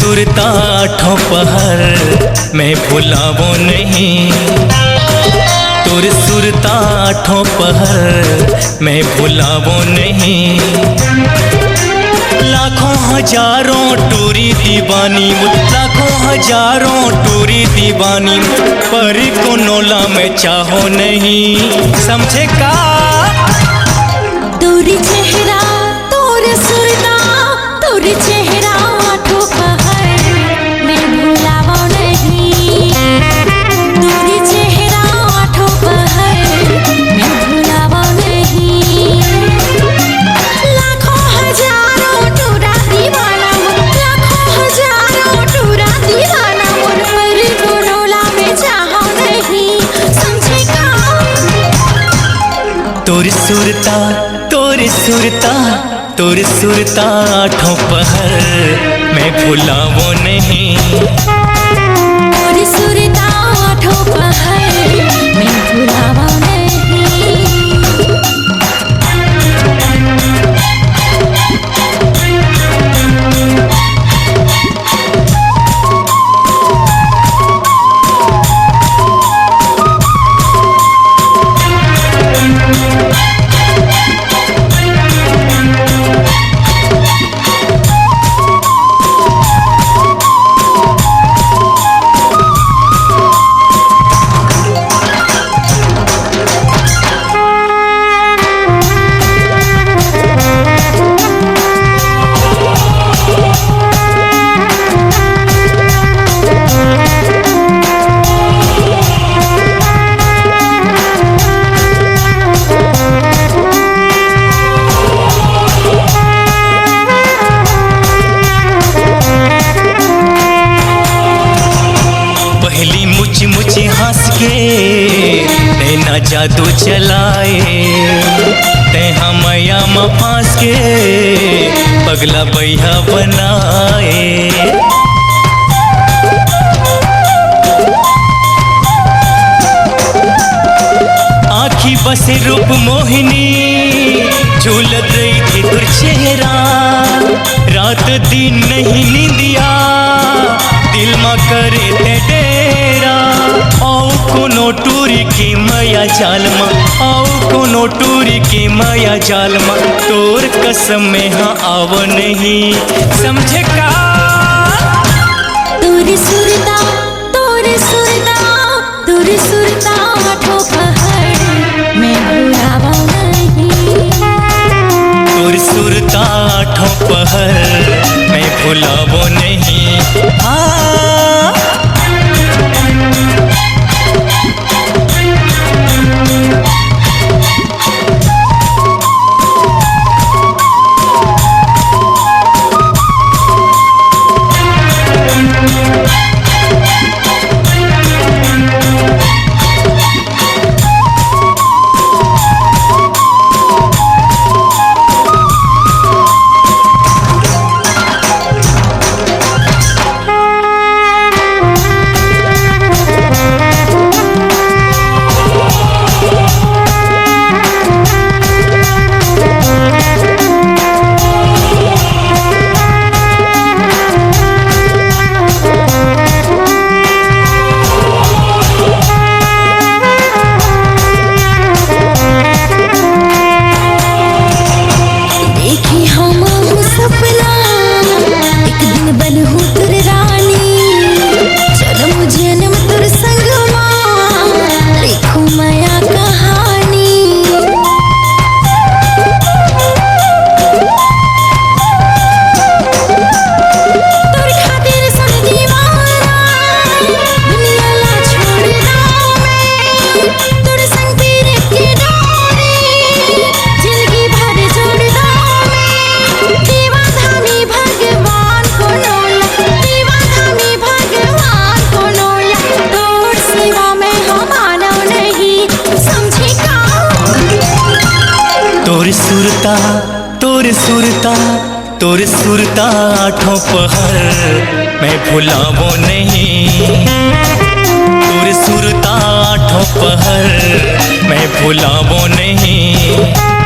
सुरता ठोपहर मैं भुलावो नहीं, तुर सुरता ठोपहर मैं भुलावो नहीं। लाखों हजारों टूरी दीवानी, लाखों हजारों टूरी दीवानी, पर को नोला में चाहो नहीं। समझे का तोरी चेहरा तोर सुरता, तोरी चेहरा ठोपहर मैं भुलावो नहीं, तोरी चेहरा ठोपहर मैं भुलावो नहीं। लाखों हजारों टूरा दीवाना, लाखों हजारों टूरा दीवाना, मोर पर को नोला में चाहो नहीं। समझे का तोरी सुरता तोरी सुरता तोरी सुरता ठोपहर मैं भुलावो नहीं, तोरी सुरता ठोपहर मैं भुलावो नहीं। मुझे हंस के नैना जादू चलाए, ते हमया में फांस के पगला बैहा बनाए। आँखी बसे रूप मोहिनी झूलत रही थी तुर चेहरा, रात दिन नहीं नींदिया दिल में करे ते डेरा। औ कोनो टूरी की माया जाल में, औ कोनो टूरी की माया जाल में, तोर कसम में हाँ आव नहीं। समझे का तोरी सुरता तोरी सुरता तोरी सुरता ठोपहर मैं भुलावो नहीं, तुर सुरता ठोपहर मैं भुलावो नहीं। सुरता तोर सुरता तोर सुरता ठोपहर मैं भुलावो नहीं, तोर सुरता ठोपहर मैं भुलावो नहीं।